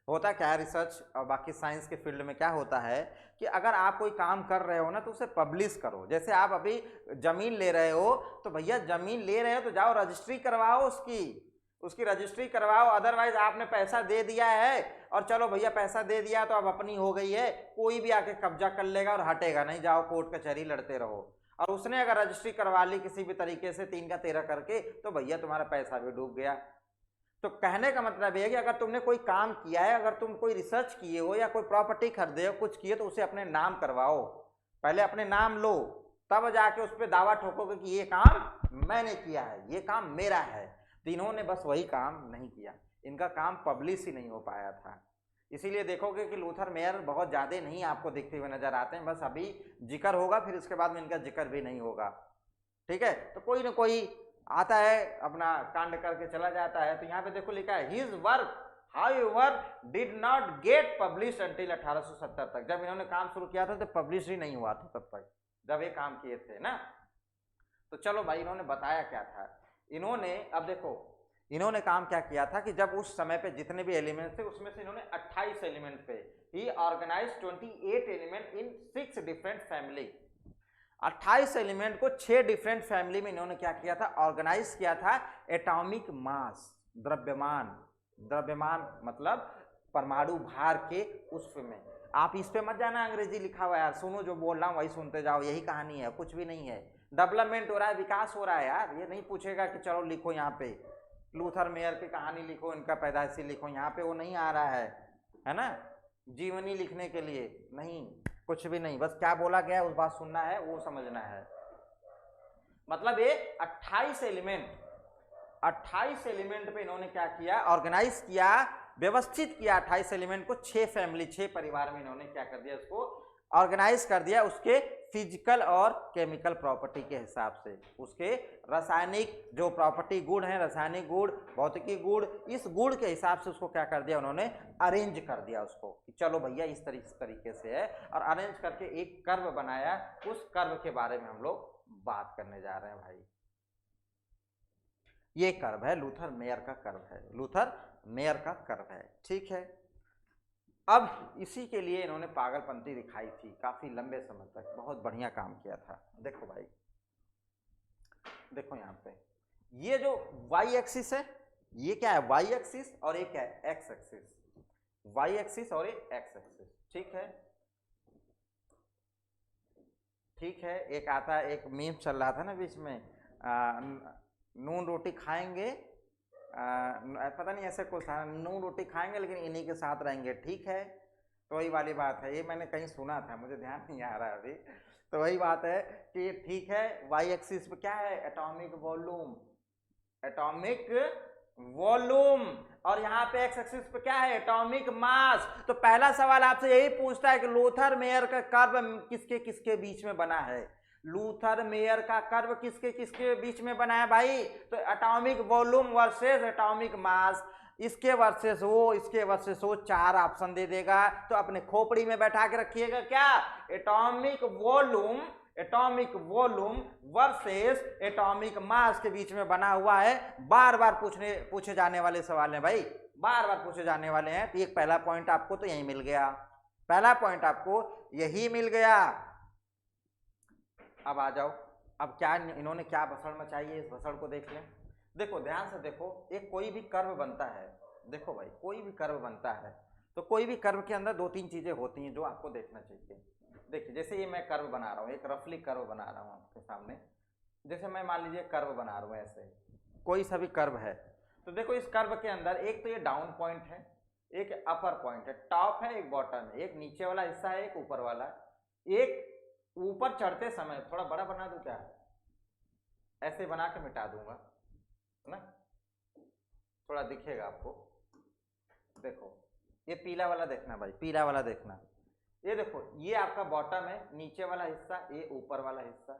होता क्या है रिसर्च और बाकी साइंस के फील्ड में क्या होता है कि अगर आप कोई काम कर रहे हो ना तो उसे पब्लिश करो। जैसे आप अभी जमीन ले रहे हो, तो भैया जमीन ले रहे हो तो जाओ रजिस्ट्री करवाओ, उसकी रजिस्ट्री करवाओ। अदरवाइज आपने पैसा दे दिया है और चलो भैया पैसा दे दिया तो अब अपनी हो गई है, कोई भी आके कब्जा कर लेगा और हटेगा नहीं, जाओ कोर्ट कचहरी लड़ते रहो। और उसने अगर रजिस्ट्री करवा ली किसी भी तरीके से 3 का 13 करके, तो भैया तुम्हारा पैसा भी डूब गया। तो कहने का मतलब है कि अगर तुमने कोई काम किया है, अगर तुम कोई रिसर्च किए हो या कोई प्रॉपर्टी खरीदे हो, कुछ किए, तो उसे अपने नाम करवाओ, पहले अपने नाम लो, तब जाके उस पर दावा ठोकोगे कि ये काम मैंने किया है, ये काम मेरा है। तो इन्होंने बस वही काम नहीं किया, इनका काम पब्लिश ही नहीं हो पाया था। इसीलिए देखोगे कि लूथर मेयर बहुत ज्यादा नहीं आपको दिखते हुए नजर आते हैं, बस अभी जिक्र होगा, फिर उसके बाद में इनका जिक्र भी नहीं होगा। ठीक है, तो कोई ना कोई आता है अपना कांड करके चला जाता है। तो यहाँ पे देखो लिखा है his work however did not gate publish until 1870 तक। जब इन्होंने काम शुरू किया था तो पब्लिश ही नहीं हुआ था तब तक, जब ये काम किए थे ना। तो चलो भाई, इन्होंने बताया क्या था, इन्होंने अब देखो इन्होंने काम क्या किया था कि जब उस समय पे जितने भी एलिमेंट्स थे उसमें से इन्होंने 28 एलिमेंट पे ही organise 28 element in 6 different family. 28 element को 6 डिफरेंट फैमिली में इन्होंने क्या किया था, ऑर्गेनाइज किया था। एटॉमिक मास, द्रव्यमान, द्रव्यमान मतलब परमाणु भार के उसमें में। आप इस पे मत जाना अंग्रेजी लिखा हुआ है यार, सुनो जो बोल रहा हूँ वही सुनते जाओ, यही कहानी है, कुछ भी नहीं है। डेवलपमेंट हो रहा है, विकास हो रहा है यार। ये नहीं पूछेगा कि चलो लिखो यहाँ पे लूथर मेयर की कहानी लिखो, इनका पैदाइशी लिखो, यहाँ पे वो नहीं आ रहा है ना, जीवनी लिखने के लिए नहीं, कुछ भी नहीं, बस क्या बोला गया उस बात सुनना है, वो समझना है। मतलब ये 28 एलिमेंट पे इन्होंने क्या किया, ऑर्गेनाइज किया, व्यवस्थित किया 28 एलिमेंट को 6 फैमिली, 6 परिवार में इन्होंने क्या कर दिया, उसको ऑर्गेनाइज कर दिया उसके फिजिकल और केमिकल प्रॉपर्टी के हिसाब से, उसके रासायनिक जो प्रॉपर्टी गुण है, रासायनिक गुण, भौतिकी गुण, इस गुण के हिसाब से उसको क्या कर दिया उन्होंने, अरेंज कर दिया उसको कि चलो भैया इस तरीके से है, और अरेंज करके एक कर्व बनाया। उस कर्व के बारे में हम लोग बात करने जा रहे हैं भाई। ये कर्व है, लूथर मेयर का कर्व है, लूथर मेयर का कर्व है, ठीक है। अब इसी के लिए इन्होंने पागलपंती दिखाई थी काफी लंबे समय तक, बहुत बढ़िया काम किया था। देखो भाई, देखो यहाँ पे ये जो वाई एक्सिस है, ये क्या है, वाई एक्सिस, और एक है एक्स एक्सिस, वाई एक्सिस और एक एक्स एक्सिस, ठीक है, ठीक है। एक आता है, एक मीम चल रहा था ना बीच में, नून रोटी खाएंगे, पता नहीं ऐसे कुछ था, नून रोटी खाएंगे लेकिन इन्हीं के साथ रहेंगे, ठीक है। तो वही वाली बात है, ये मैंने कहीं सुना था, मुझे ध्यान नहीं आ रहा अभी। तो वही बात है कि ठीक है, वाई एक्सिस पे क्या है, एटॉमिक वॉल्यूम, एटॉमिक वॉल्यूम, और यहाँ पे एक्स एक्सिस पे क्या है, एटॉमिक मास। तो पहला सवाल आपसे यही पूछता है कि लूथर मेयर का कर्व किसके किसके बीच में बना है, लूथर मेयर का कर्व किसके किसके बीच में बना है भाई, तो atomic volume versus atomic mass, इसके वर्सेस वो, इसके वर्सेस वो, 4 ऑप्शन दे देगा। तो अपने खोपड़ी में बैठा के रखिएगा क्या, atomic volume, atomic volume versus atomic mass के बीच में बना हुआ है। बार बार पूछे जाने वाले सवाल हैं भाई, बार बार पूछे जाने वाले हैं। तो एक पहला पॉइंट आपको तो यही मिल गया, पहला पॉइंट आपको यही मिल गया। अब आ जाओ, अब क्या इन्होंने क्या भसड़ मचाई है, इस भसड़ को देख लें। देखो ध्यान से देखो, एक कोई भी कर्व बनता है, देखो भाई कोई भी कर्व बनता है तो कोई भी कर्व के अंदर 2-3 चीजें होती हैं जो आपको देखना चाहिए। देखिए जैसे ये मैं कर्व बना रहा हूँ, एक रफली कर्व बना रहा हूँ आपके सामने, जैसे मैं मान लीजिए कर्व बना रहा हूँ, ऐसे कोई सा भी कर्व है, तो देखो इस कर्व के अंदर एक तो ये डाउन पॉइंट है, एक अपर पॉइंट है, टॉप है, एक बॉटम है, एक नीचे वाला हिस्सा है, एक ऊपर वाला, एक ऊपर चढ़ते समय, थोड़ा बड़ा बना दूं क्या, ऐसे बना के मिटा दूंगा ना, थोड़ा दिखेगा आपको। देखो ये पीला वाला देखना भाई, पीला वाला देखना, ये देखो ये आपका बॉटम है, नीचे वाला हिस्सा, ये ऊपर वाला हिस्सा,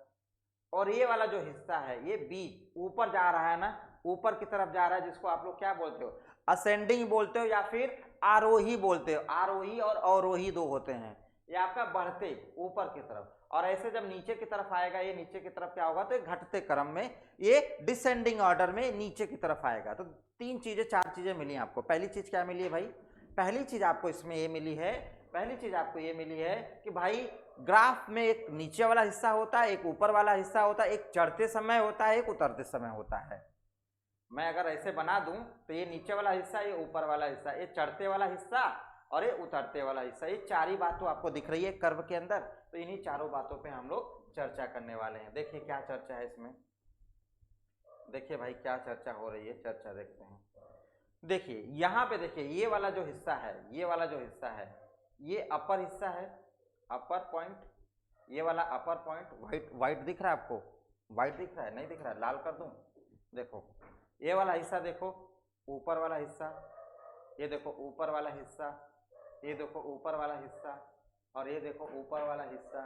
और ये वाला जो हिस्सा है ये बीच ऊपर जा रहा है ना, ऊपर की तरफ जा रहा है, जिसको आप लोग क्या बोलते हो, असेंडिंग बोलते हो या फिर आरोही बोलते हो। आरोही और अवरोही दो होते हैं, ये आपका बढ़ते ऊपर की तरफ, और ऐसे जब नीचे की तरफ आएगा, ये नीचे की तरफ क्या होगा, तो घटते क्रम में ये डिसेंडिंग ऑर्डर में नीचे की तरफ आएगा। तो 3 चीजें 4 चीजें मिली आपको। पहली चीज क्या मिली है भाई, पहली चीज आपको इसमें ये मिली है, पहली चीज आपको ये मिली है कि भाई ग्राफ में एक नीचे वाला हिस्सा होता है, एक ऊपर वाला हिस्सा होता है, एक चढ़ते समय होता है, एक उतरते समय होता है। मैं अगर ऐसे बना दूं तो ये नीचे वाला हिस्सा, ये ऊपर वाला हिस्सा, ये चढ़ते वाला हिस्सा और ये उतरते वाला हिस्सा, ये 4 ही बात तो आपको दिख रही है कर्व के अंदर। तो इन्हीं चारों बातों पे हम लोग चर्चा करने वाले हैं। देखिए क्या चर्चा है इसमें, देखिए भाई क्या चर्चा हो रही है, चर्चा देखते हैं। देखिए यहाँ पे देखिए ये वाला जो हिस्सा है, ये वाला जो हिस्सा है, ये अपर हिस्सा है, अपर पॉइंट, ये वाला अपर पॉइंट, व्हाइट व्हाइट दिख रहा है आपको, व्हाइट दिख रहा है, नहीं दिख रहा है, लाल कर दूं, देखो ये वाला हिस्सा देखो, ऊपर वाला हिस्सा, ये देखो ऊपर वाला हिस्सा, ये देखो ऊपर वाला हिस्सा, और ये देखो ऊपर वाला हिस्सा,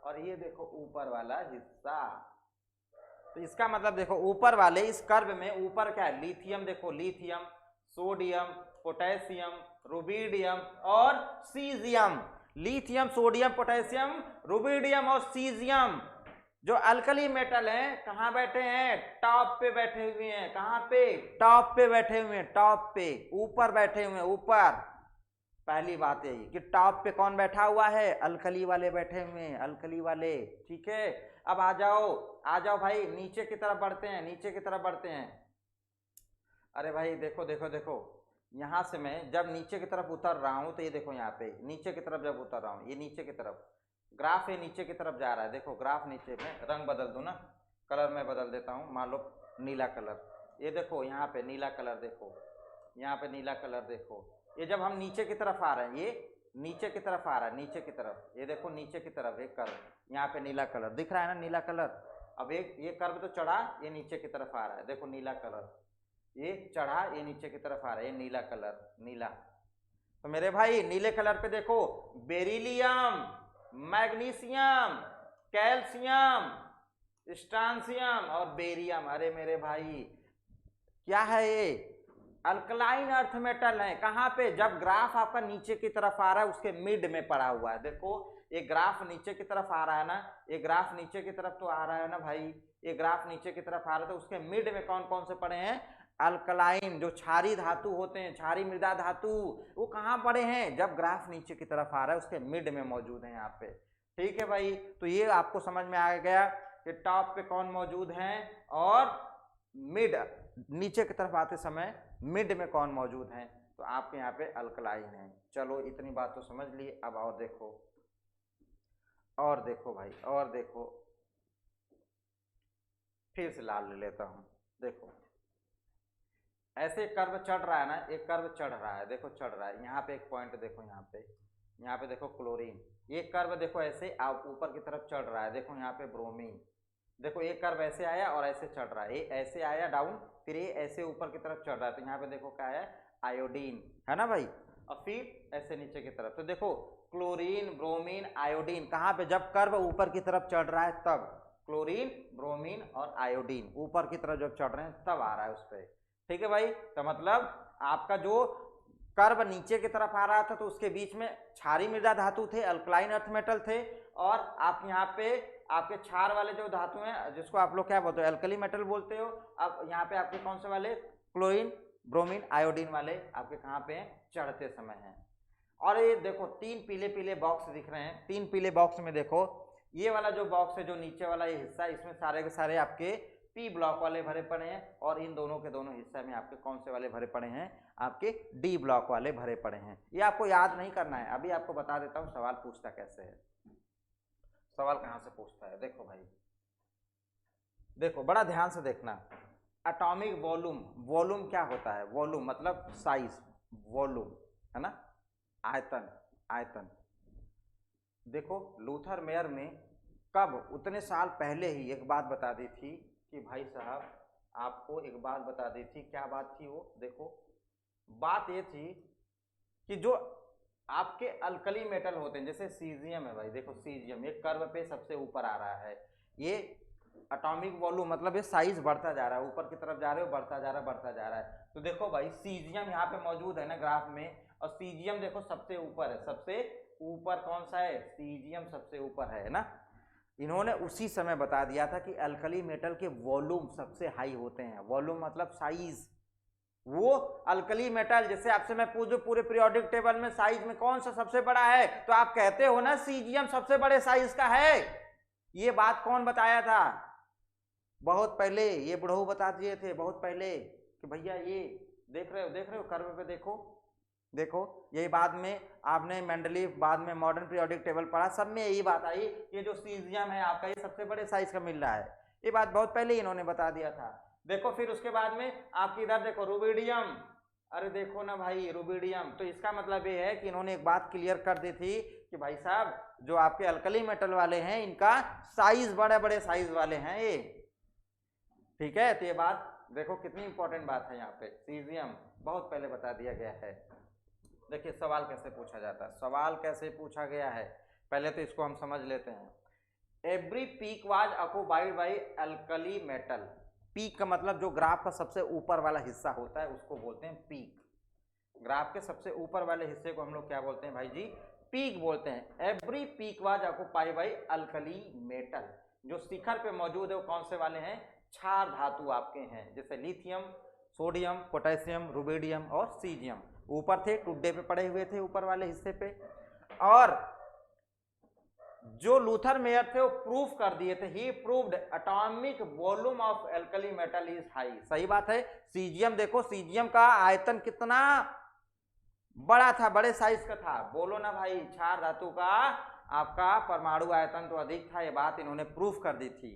और ये देखो ऊपर वाला हिस्सा। तो इसका मतलब देखो ऊपर वाले इस कर्व में ऊपर क्या है, लिथियम, देखो लिथियम, सोडियम, पोटेशियम, रुबिडियम और caesium. Lithium, sodium, potassium, rubidium और सीजियम जो अल्कली मेटल हैं, कहाँ बैठे हैं, टॉप पे बैठे हुए हैं। कहाँ पे, टॉप पे बैठे हुए हैं, टॉप पे, ऊपर बैठे हुए हैं, ऊपर। पहली बात यही कि टॉप पे कौन बैठा हुआ है, अल्कली वाले बैठे हुए हैं, अल्कली वाले, ठीक है। अब आ जाओ भाई, नीचे की तरफ बढ़ते हैं, नीचे की तरफ बढ़ते हैं। अरे भाई देखो देखो देखो, यहां से मैं जब नीचे की तरफ उतर रहा हूं तो ये देखो, यहाँ पे नीचे की तरफ जब उतर रहा हूं, ये नीचे की तरफ ग्राफ है, नीचे की तरफ जा रहा है। देखो ग्राफ नीचे में, रंग बदल दूं ना, कलर में बदल देता हूं, मान लो नीला कलर, ये देखो यहाँ पे नीला कलर, देखो यहाँ पे नीला कलर, देखो ये जब हम नीचे की तरफ आ रहे हैं, ये नीचे की तरफ आ रहा है, नीचे की तरफ, ये देखो नीचे की तरफ एक कर्व, यहाँ पे नीला कलर दिख रहा है ना, नीला कलर। अब एक ये कर्व तो चढ़ा, ये नीचे की तरफ आ रहा है, देखो नीला कलर, ये चढ़ा, ये नीचे की तरफ आ रहा है, ये नीला कलर, नीला। तो मेरे भाई नीले कलर पे देखो बेरिलियम, मैग्नीशियम, कैल्शियम, स्ट्रांसियम और बेरियम। अरे मेरे भाई क्या है ये? अल्कलाइन अर्थ मेटल है। कहाँ पे? जब ग्राफ आपका नीचे की तरफ आ रहा है उसके मिड में पड़ा हुआ है। देखो ये ग्राफ नीचे की तरफ आ रहा है ना, ये ग्राफ नीचे की तरफ तो आ रहा है ना भाई, ये ग्राफ नीचे की तरफ आ रहा है तो उसके मिड में कौन कौन से पड़े हैं? अल्कलाइन, जो क्षारी धातु होते हैं, क्षारी मृदा धातु, वो कहाँ पड़े हैं? जब ग्राफ नीचे की तरफ आ रहा है उसके मिड में मौजूद है यहाँ पे। ठीक है भाई, तो ये आपको समझ में आ गया कि टॉप पे कौन मौजूद है और मिड, नीचे की तरफ आते समय मिड में कौन मौजूद है। तो आपके यहाँ पे अल्कलाइन है। चलो इतनी बात तो समझ लिए। अब और देखो, और देखो भाई, और देखो, फिर से लाल ले लेता हूं। देखो ऐसे कर्व चढ़ रहा है ना, एक कर्व चढ़ रहा है, देखो चढ़ रहा है। यहाँ पे एक पॉइंट देखो, यहाँ पे देखो क्लोरीन, ये कर्व देखो ऐसे आप ऊपर की तरफ चढ़ रहा है। देखो यहाँ पे ब्रोमीन, देखो एक कर्व ऐसे आया और ऐसे चढ़ रहा है, ये ऐसे आया डाउन, फिर ये ऐसे ऊपर की तरफ चढ़ रहा है। तो यहाँ पे देखो क्या है? आयोडीन है ना भाई, और फिर ऐसे नीचे की तरफ। तो देखो क्लोरीन, ब्रोमीन, आयोडीन कहाँ पे? जब कर्व ऊपर की तरफ चढ़ रहा है तब क्लोरीन, ब्रोमीन और आयोडीन ऊपर की तरफ जब चढ़ रहे हैं तब आ रहा है उस पर। ठीक है भाई, तो मतलब आपका जो कर्व नीचे की तरफ आ रहा था तो उसके बीच में क्षारी मृदा धातु थे, अल्कलाइन अर्थ मेटल थे, और आप यहाँ पे आपके क्षार वाले जो धातु हैं जिसको आप लोग क्या बोलते हो? अल्कली मेटल बोलते हो। अब यहाँ पे आपके कौन से वाले? क्लोरीन, ब्रोमीन, आयोडीन वाले आपके कहाँ पे हैं? चढ़ते समय हैं। और ये देखो तीन पीले पीले बॉक्स दिख रहे हैं, तीन पीले बॉक्स में देखो ये वाला जो बॉक्स है, जो नीचे वाला ये हिस्सा, इसमें सारे के सारे आपके पी ब्लॉक वाले भरे पड़े हैं, और इन दोनों के दोनों हिस्से में आपके कौन से वाले भरे पड़े हैं? आपके डी ब्लॉक वाले भरे पड़े हैं। ये आपको याद नहीं करना है, अभी आपको बता देता हूँ सवाल पूछता कैसे है। सवाल कहाँ से पूछता है? देखो भाई, देखो बड़ा ध्यान से देखना। एटॉमिक वॉल्यूम, वॉल्यूम क्या होता है? वॉल्यूम मतलब साइज, वॉल्यूम है ना, आयतन, आयतन। देखो लूथर मेयर ने कब, उतने साल पहले ही एक बात बता दी थी कि भाई साहब आपको एक बात बता दी थी। क्या बात थी वो? देखो बात ये थी कि जो आपके अल्कली मेटल होते हैं, जैसे सीजियम है भाई, देखो सीजियम एक कर्व पे सबसे ऊपर आ रहा है, ये एटॉमिक वॉल्यूम मतलब ये साइज बढ़ता जा रहा है, ऊपर की तरफ जा रहे हो, बढ़ता जा रहा है, बढ़ता जा रहा है। तो देखो भाई सीजियम यहाँ पे मौजूद है ना ग्राफ में, और सीजियम देखो सबसे ऊपर है, सबसे ऊपर कौन सा है? सीजियम सबसे ऊपर है ना। इन्होंने उसी समय बता दिया था कि अल्कली मेटल के वॉल्यूम सबसे हाई होते हैं। वॉल्यूम मतलब साइज, वो अल्कली मेटल, जैसे आपसे मैं पूछूं पूरे पीरियोडिक टेबल में साइज में कौन सा सबसे बड़ा है, तो आप कहते हो ना सीजियम सबसे बड़े साइज का है। ये बात कौन बताया था? बहुत पहले ये बुढ़ऊ बता दिए थे, बहुत पहले, कि भैया ये देख रहे हो, देख रहे हो कर्व पे देखो, देखो यही बाद में आपने मेंडलीफ, बाद में मॉडर्न पीरियोडिक टेबल पढ़ा, सब में यही बात आई कि जो सीजियम है आपका ये सबसे बड़े साइज का मिल रहा है। ये बात बहुत पहले इन्होंने बता दिया था। देखो फिर उसके बाद में आपकी इधर देखो रुबिडियम, अरे देखो ना भाई रुबिडियम। तो इसका मतलब ये है कि इन्होंने एक बात क्लियर कर दी थी कि भाई साहब जो आपके अल्कली मेटल वाले हैं इनका साइज बड़े बड़े साइज वाले हैं ये। ठीक है, तो ये बात देखो कितनी इंपॉर्टेंट बात है यहाँ पे, सीजियम बहुत पहले बता दिया गया है। देखिए सवाल कैसे पूछा जाता है, सवाल कैसे पूछा गया है, पहले तो इसको हम समझ लेते हैं। Every peak was occupied by alkali metal. Peak का मतलब जो ग्राफ का सबसे ऊपर वाला हिस्सा होता है उसको बोलते हैं पीक। ग्राफ के सबसे ऊपर वाले हिस्से को हम लोग क्या बोलते हैं भाई जी? पीक बोलते हैं। Every peak was occupied by alkali metal. जो शिखर पे मौजूद है वो कौन से वाले हैं? क्षार धातु आपके हैं, जैसे लिथियम, सोडियम, पोटेशियम, रुबिडियम और सीजियम। ऊपर थे, टुड्डे पे पड़े हुए थे ऊपर वाले हिस्से पे। और जो लूथर मेयर थे वो प्रूफ कर दिए थे, he proved atomic volume of alkali metal is high. सही बात है। सीजियम देखो, सीजियम का आयतन कितना बड़ा था, बड़े साइज का था। बोलो ना भाई, क्षार धातु का आपका परमाणु आयतन तो अधिक था, ये बात इन्होंने प्रूफ कर दी थी।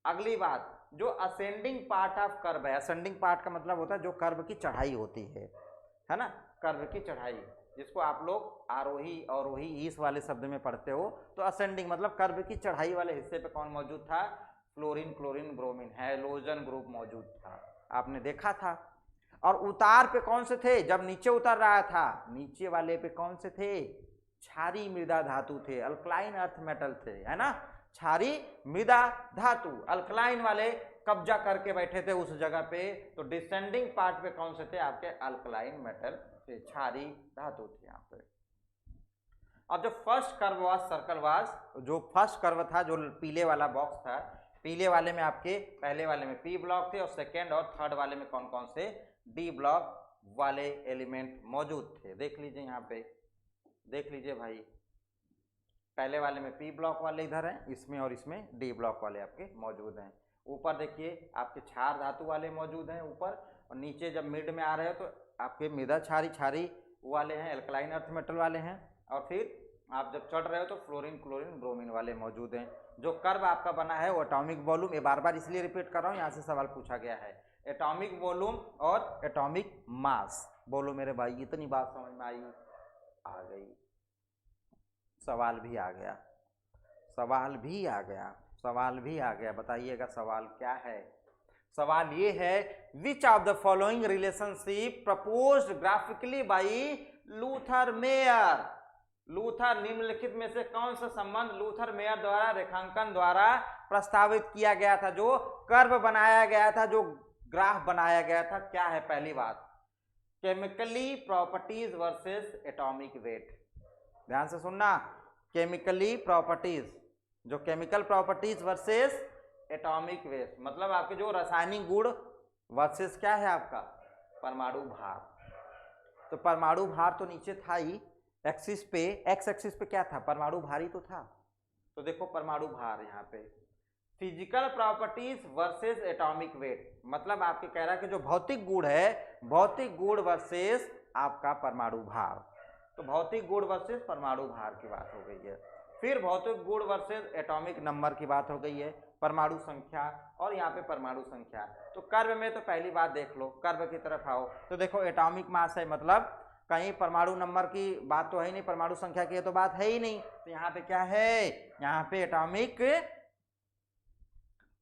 अगली बात, जो असेंडिंग पार्ट ऑफ कर्व है, असेंडिंग पार्ट का मतलब होता है जो कर्व की चढ़ाई होती है ना, कर्व की चढ़ाई, जिसको आप लोग आरोही अवरोही इस वाले शब्द में पढ़ते हो। तो असेंडिंग मतलब कर्व की चढ़ाई वाले हिस्से पे कौन मौजूद था? Fluorine, chlorine, bromine, halogen group मौजूद था, आपने देखा था। और उतार पे कौन से थे? जब नीचे उतर रहा था, नीचे वाले पे कौन से थे? क्षारीय मृदा धातु थे, अल्कलाइन अर्थ मेटल थे, है ना। क्षारीय मृदा धातु, अल्कलाइन वाले कब्जा करके बैठे थे उस जगह पे, तो डिसेंडिंग पार्ट पे कौन से थे आपके, अल्कलाइन मेटल थे, क्षारीय धातु थे यहाँ पे। अब जो first curve was circle was, जो फर्स्ट कर्व था, जो पीले वाला बॉक्स था, पीले वाले में आपके पहले वाले में पी ब्लॉक थे और सेकेंड और थर्ड वाले में कौन कौन से डी ब्लॉक वाले एलिमेंट मौजूद थे। देख लीजिए यहाँ पे, देख लीजिए भाई, पहले वाले में पी ब्लॉक वाले इधर हैं, इसमें और इसमें डी ब्लॉक वाले आपके मौजूद हैं। ऊपर देखिए आपके क्षार धातु वाले मौजूद हैं ऊपर, और नीचे जब मिड में आ रहे हो तो आपके मृदा क्षारी वाले हैं, एल्कलाइन अर्थ मेटल वाले हैं, और फिर आप जब चढ़ रहे हो तो फ्लोरीन क्लोरीन ब्रोमीन वाले मौजूद हैं। जो कर्व आपका बना है वो एटॉमिक वॉल्यूम, ये बार बार इसलिए रिपीट कर रहा हूँ, यहाँ से सवाल पूछा गया है, एटॉमिक वॉल्यूम और एटॉमिक मास। बोलो मेरे भाई, इतनी बात समझ में आई? आ गई। सवाल भी आ गया, सवाल भी आ गया, सवाल भी आ गया। बताइएगा सवाल क्या है? सवाल ये है, which of the following relationship proposed graphically by Luther mayor. Luther, निम्नलिखित में से कौन सा संबंध लूथर मेयर द्वारा रेखांकन द्वारा प्रस्तावित किया गया था, जो कर्व बनाया गया था, जो ग्राफ बनाया गया था? क्या है पहली बात? Chemically properties versus atomic weight. ध्यान से सुनना, केमिकली प्रॉपर्टीज, जो chemical properties versus atomic weight, मतलब आपके जो रासायनिक गुण वर्सेस क्या है आपका, परमाणु भार। तो परमाणु भार तो नीचे था ही, एक्सिस पे, एक्स एक्सिस पे क्या था, परमाणु भार ही तो था। तो देखो परमाणु भार यहाँ पे, physical properties versus atomic weight, मतलब आपके कह रहा है कि जो भौतिक गुण है, भौतिक गुण वर्सेस आपका परमाणु भार। तो भौतिक गुण वर्सेस परमाणु भार की बात हो गई है। फिर भौतिक गुण वर्सेस एटॉमिक नंबर की बात हो गई है, परमाणु संख्या, और यहाँ पे परमाणु संख्या। तो कर्व में तो पहली बात देख लो, कर्व की तरफ आओ तो देखो एटॉमिक मास है, मतलब कहीं परमाणु नंबर की बात तो है ही नहीं, परमाणु संख्या की तो बात है ही नहीं। तो यहाँ पे क्या है, यहाँ पे एटॉमिक,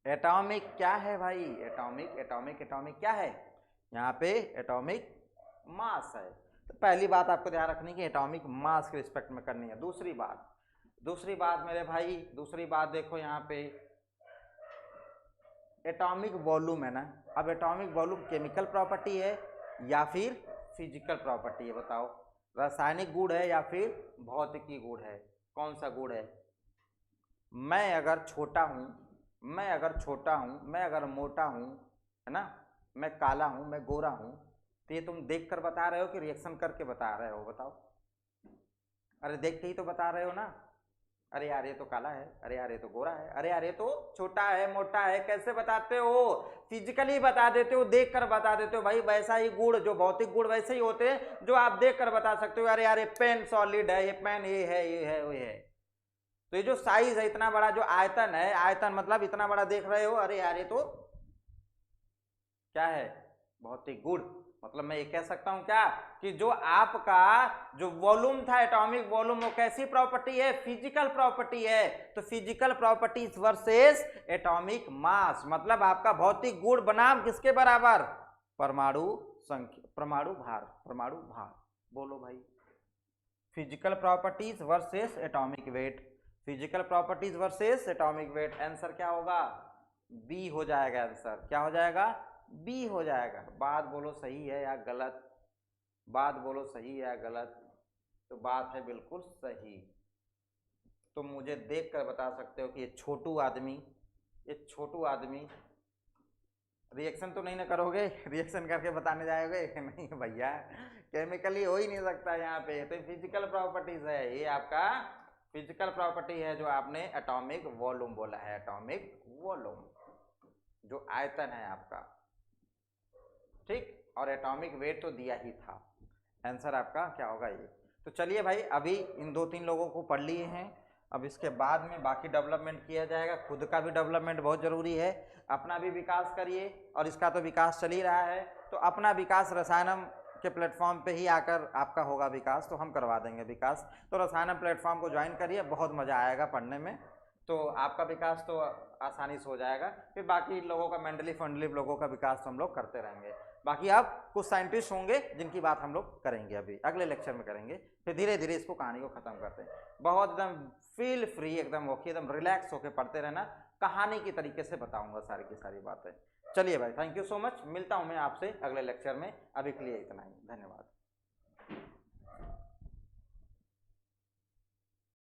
एटॉमिक क्या है भाई, एटॉमिक एटॉमिक एटॉमिक क्या है यहाँ पे, एटॉमिक मास है। तो पहली बात आपको ध्यान रखनी कि एटॉमिक मास के रिस्पेक्ट में करनी है। दूसरी बात मेरे भाई, दूसरी बात देखो यहाँ पे, एटॉमिक वॉल्यूम है ना। अब एटॉमिक वॉल्यूम केमिकल प्रॉपर्टी है या फिर फिजिकल प्रॉपर्टी है, बताओ? रासायनिक गुण है या फिर भौतिकी गुण है? कौन सा गुण है? मैं अगर छोटा हूँ, मैं अगर छोटा हूँ, मैं अगर मोटा हूँ, है ना, मैं काला हूँ, मैं गोरा हूँ, तो ये तुम देख कर बता रहे हो कि रिएक्शन करके बता रहे हो? बताओ। अरे देख के ही तो बता रहे हो ना, अरे यार ये तो काला है, अरे यार ये तो गोरा है, अरे यार ये तो छोटा है, मोटा है। कैसे बताते हो? फिजिकली बता देते हो, देख कर बता देते हो भाई। वैसा ही गुण, जो भौतिक गुण वैसे ही होते हैं जो आप देख कर बता सकते हो। अरे यार ये पेन सॉलिड है, ये पेन ये है, ये है, वो है। तो ये जो साइज है, इतना बड़ा जो आयतन है, आयतन मतलब इतना बड़ा देख रहे हो, अरे यार ये तो क्या है, भौतिक गुण। मतलब मैं ये कह सकता हूं क्या कि जो आपका जो वॉल्यूम था, एटॉमिक वॉल्यूम, वो कैसी प्रॉपर्टी है, फिजिकल प्रॉपर्टी है। तो physical properties versus atomic mass, मतलब आपका भौतिक गुण बनाम किसके बराबर, परमाणु संख्या, परमाणु भार, परमाणु भार। बोलो भाई, physical properties versus atomic weight, physical properties versus atomic weight. Answer क्या होगा, बी हो जाएगा। आंसर क्या हो जाएगा, बी हो जाएगा। बात बोलो सही है या गलत, बात बोलो सही है या गलत? तो बात है बिल्कुल सही। तो मुझे देख कर बता सकते हो कि ये छोटू आदमी, ये छोटू आदमी, रिएक्शन तो नहीं ना करोगे, रिएक्शन करके बताने जाओगे? नहीं भैया, केमिकली हो ही नहीं सकता यहाँ पे। तो फिजिकल प्रॉपर्टीज है, ये आपका फिजिकल प्रॉपर्टी है जो आपने एटॉमिक वॉल्यूम बोला है, एटॉमिक वॉल्यूम जो आयतन है आपका, ठीक। और एटॉमिक वेट तो दिया ही था। आंसर आपका क्या होगा, ये। तो चलिए भाई, अभी इन 2-3 लोगों को पढ़ लिए हैं, अब इसके बाद में बाकी डेवलपमेंट किया जाएगा। खुद का भी डेवलपमेंट बहुत जरूरी है, अपना भी विकास करिए, और इसका तो विकास चल ही रहा है। तो अपना विकास रसायनम के प्लेटफॉर्म पे ही आकर आपका होगा विकास, तो हम करवा देंगे विकास। तो रसायनम प्लेटफॉर्म को ज्वाइन करिए, बहुत मज़ा आएगा पढ़ने में। तो आपका विकास तो आसानी से हो जाएगा, फिर बाकी लोगों का, मेंटली फंडली लोगों का विकास तो हम लोग करते रहेंगे। बाकी आप कुछ साइंटिस्ट होंगे जिनकी बात हम लोग करेंगे, अभी अगले लेक्चर में करेंगे, फिर धीरे धीरे इसको कहानी को खत्म करते हैं। बहुत एकदम फील फ्री, एकदम ओके, एकदम रिलैक्स होकर पढ़ते रहना, कहानी की तरीके से बताऊंगा सारी की सारी बातें। चलिए भाई, थैंक यू सो मच, मिलता हूं मैं आपसे अगले लेक्चर में, अभी के लिए इतना ही, धन्यवाद।